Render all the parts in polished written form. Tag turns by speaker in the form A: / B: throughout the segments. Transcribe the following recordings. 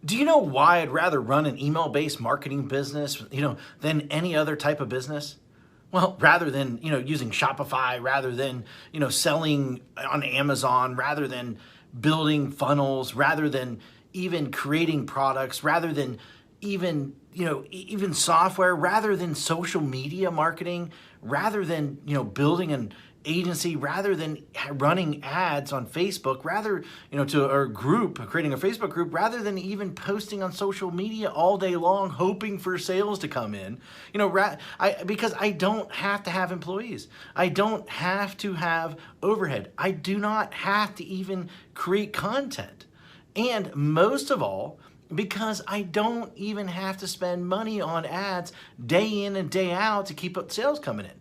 A: Do you know why I'd rather run an email-based marketing business, than any other type of business? Well, rather than, using Shopify, rather than, selling on Amazon, rather than building funnels, rather than even creating products, rather than even, even software, rather than social media marketing, rather than, building an agency, rather than running ads on Facebook, rather, to our group, creating a Facebook group, rather than even posting on social media all day long, hoping for sales to come in, because I don't have to have employees. I don't have to have overhead. I do not have to even create content. And most of all, because I don't even have to spend money on ads day in and day out to keep up sales coming in.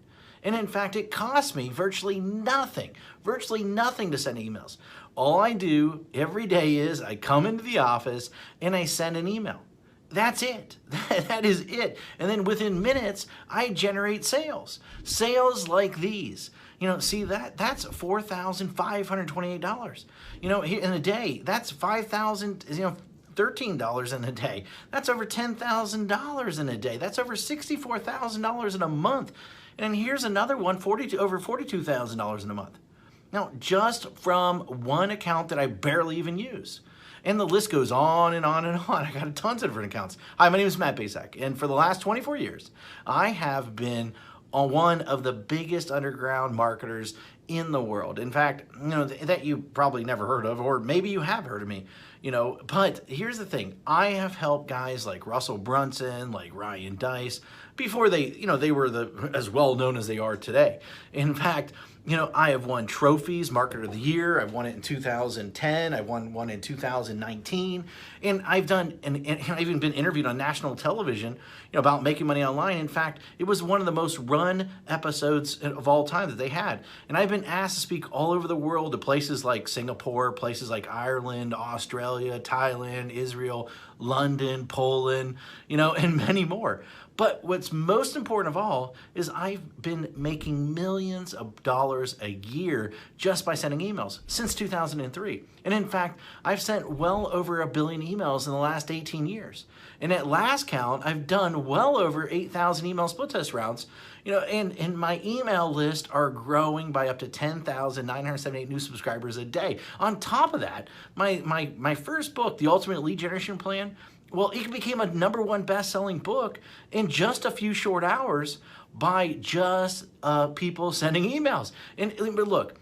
A: And in fact, it costs me virtually nothing to send emails. All I do every day is I come into the office and I send an email. That's it. That is it. And then within minutes, I generate sales. Sales like these. See that's $4,528. In a day, that's $5,000, $13 in a day. That's over $10,000 in a day. That's over $64,000 in a month. And here's another one, over $42,000 in a month. Now, just from one account that I barely even use. And the list goes on and on and on. I got tons of different accounts. Hi, my name is Matt Basak, and for the last 24 years, I have been one of the biggest underground marketers in the world. In fact, that you probably never heard of, or maybe you have heard of me, but here's the thing. I have helped guys like Russell Brunson, like Ryan Deiss, before they were as well known as they are today. In fact, I have won trophies, Marketer of the Year. I've won it in 2010. I won one in 2019. And I've even been interviewed on national television, about making money online. In fact, it was one of the most run episodes of all time that they had. And I've been asked to speak all over the world to places like Singapore, places like Ireland, Australia, Thailand, Israel, London, Poland, and many more. But what's most important of all is I've been making millions of dollars a year just by sending emails since 2003. And in fact, I've sent well over 1 billion emails in the last 18 years. And at last count, I've done well over 8,000 email split test rounds. And my email list are growing by up to 10,978 new subscribers a day. On top of that, my first book, The Ultimate Lead Generation Plan, well, it became a #1 best-selling book in just a few short hours by just people sending emails. But look,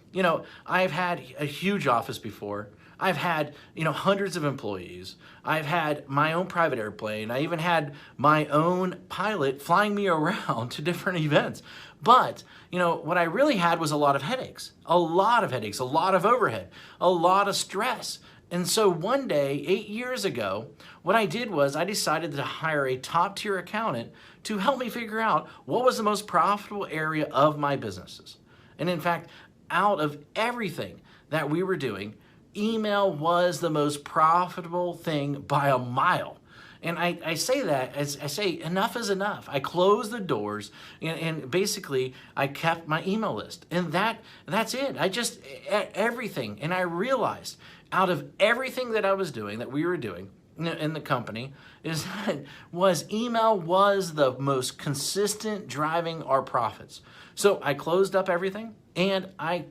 A: I've had a huge office before. I've had, hundreds of employees. I've had my own private airplane. I even had my own pilot flying me around to different events. But, what I really had was a lot of headaches, a lot of overhead, a lot of stress. And so one day, 8 years ago, what I did was I decided to hire a top-tier accountant to help me figure out what was the most profitable area of my businesses. And in fact, out of everything that we were doing, email was the most profitable thing by a mile. And I say that as I say, enough is enough. I closed the doors and basically I kept my email list. And that's it. I just, everything. And I realized out of everything that I was doing, that we were doing in the company, email was the most consistent driving our profits. So I closed up everything and I,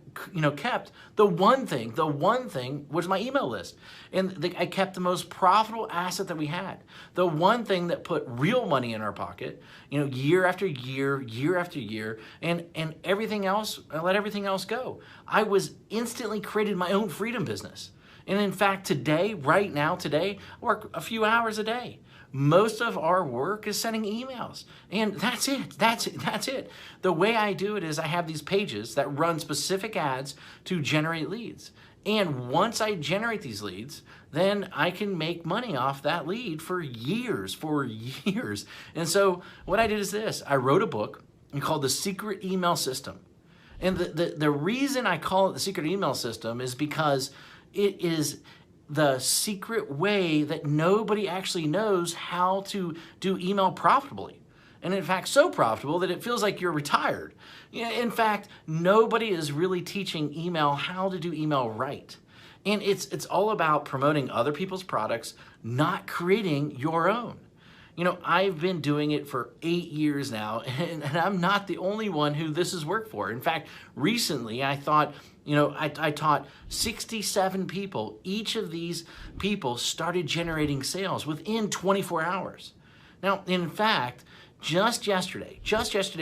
A: kept the one thing was my email list. And I kept the most profitable asset that we had. The one thing that put real money in our pocket, year after year, year after year, and everything else, I let everything else go. I was instantly created my own freedom business. And in fact, right now, I work a few hours a day. Most of our work is sending emails. And that's it. That's it. The way I do it is I have these pages that run specific ads to generate leads. And once I generate these leads, then I can make money off that lead for years. And so what I did is this. I wrote a book called The Secret Email System. And the reason I call it The Secret Email System is because it is the secret way that nobody actually knows how to do email profitably. And in fact, so profitable that it feels like you're retired. In fact, nobody is really teaching email how to do email right. And it's all about promoting other people's products, not creating your own. You know, I've been doing it for 8 years now, and I'm not the only one who this has worked for. In fact, recently I thought, you know, I taught 67 people. Each of these people started generating sales within 24 hours. Now, in fact, just yesterday,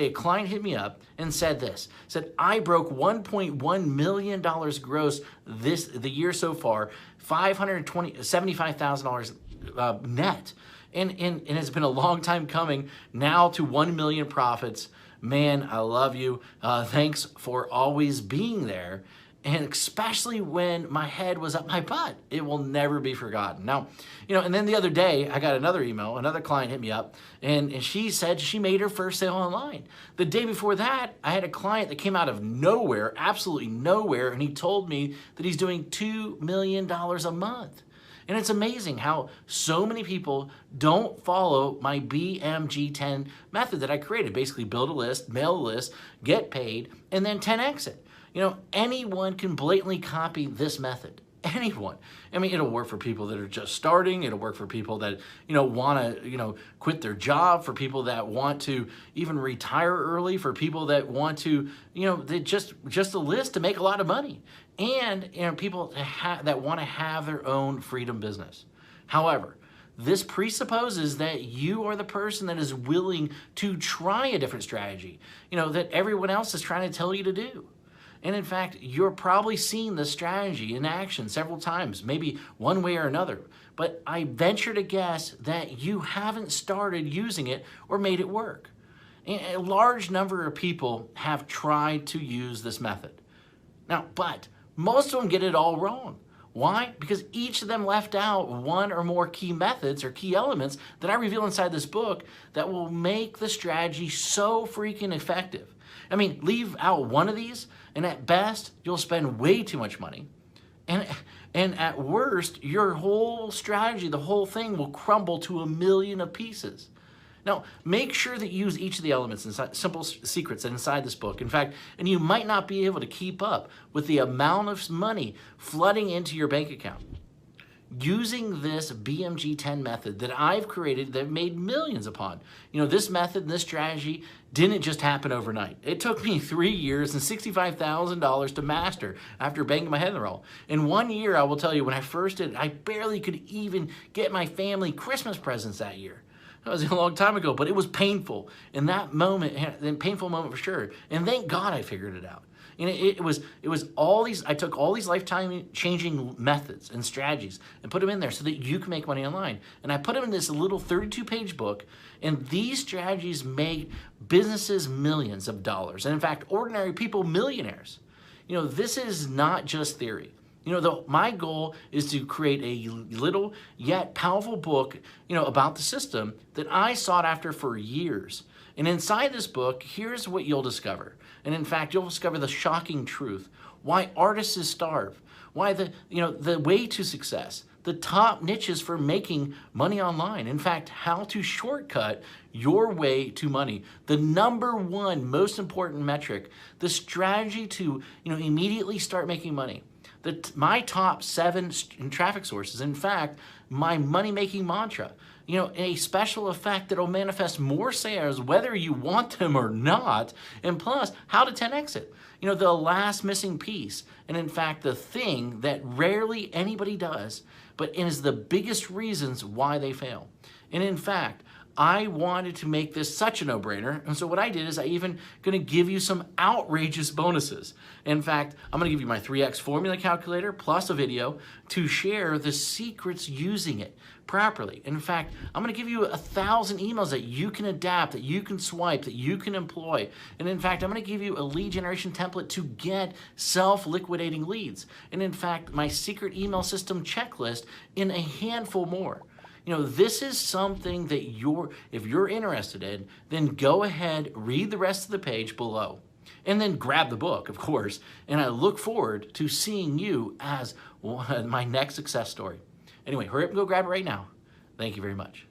A: a client hit me up and said this, said, I broke $1.1 million gross the year so far, $75,000 net. And it's been a long time coming now to 1 million profits. Man, I love you. Thanks for always being there. And especially when my head was up my butt, it will never be forgotten. Now, you know, and then the other day I got another email, another client hit me up, and she said she made her first sale online. The day before that, I had a client that came out of nowhere, absolutely nowhere, and he told me that he's doing $2 million a month. And it's amazing how so many people don't follow my BMG10 method that I created. Basically build a list, mail a list, get paid, and then 10x it. You know, anyone can blatantly copy this method. Anyone. I mean, it'll work for people that are just starting. It'll work for people that, you know, want to, you know, quit their job, for people that want to even retire early, for people that want to, you know, they just a list to make a lot of money. And, you know, people that want to have their own freedom business. However, this presupposes that you are the person that is willing to try a different strategy, you know, that everyone else is trying to tell you to do. And in fact, you're probably seen this strategy in action several times, maybe one way or another. But I venture to guess that you haven't started using it or made it work. A large number of people have tried to use this method. Now, but most of them get it all wrong. Why? Because each of them left out one or more key methods or key elements that I reveal inside this book that will make the strategy so freaking effective. I mean, leave out one of these, and at best, you'll spend way too much money. And at worst, your whole strategy, the whole thing will crumble to 1,000,000 of pieces. Now, make sure that you use each of the elements inside, simple secrets inside this book. In fact, and you might not be able to keep up with the amount of money flooding into your bank account. Using this BMG10 method that I've created, that I've made millions upon. You know, this method and this strategy didn't just happen overnight. It took me 3 years and $65,000 to master after banging my head in the wall. In 1 year, I will tell you, when I first did it, I barely could even get my family Christmas presents that year. That was a long time ago, but it was painful. In that moment, a painful moment for sure. And thank God I figured it out. And it was all these, I took all these lifetime changing methods and strategies and put them in there so that you can make money online. And I put them in this little 32-page book, and these strategies make businesses millions of dollars. And in fact, ordinary people millionaires. You know, this is not just theory. You know, my goal is to create a little yet powerful book, you know, about the system that I sought after for years. And inside this book, here's what you'll discover. And in fact, you'll discover the shocking truth. Why artists starve. Why the way to success. The top niches for making money online. In fact, how to shortcut your way to money. The #1 most important metric. The strategy to, you know, immediately start making money. My top 7 traffic sources. In fact, my money-making mantra. You know, a special effect that will manifest more sales whether you want them or not, and plus, how to 10x it. You know, the last missing piece, and in fact, the thing that rarely anybody does, but is the biggest reasons why they fail. And in fact, I wanted to make this such a no-brainer, and so what I did is I even gonna give you some outrageous bonuses. In fact, I'm gonna give you my 3x formula calculator plus a video to share the secrets using it properly. In fact, I'm gonna give you 1,000 emails that you can adapt, that you can swipe, that you can employ. And in fact, I'm gonna give you a lead generation template to get self-liquidating leads. And in fact, my secret email system checklist in a handful more. You know, this is something that if you're interested in, then go ahead, read the rest of the page below, and then grab the book, of course. And I look forward to seeing you as my next success story. Anyway, hurry up and go grab it right now. Thank you very much.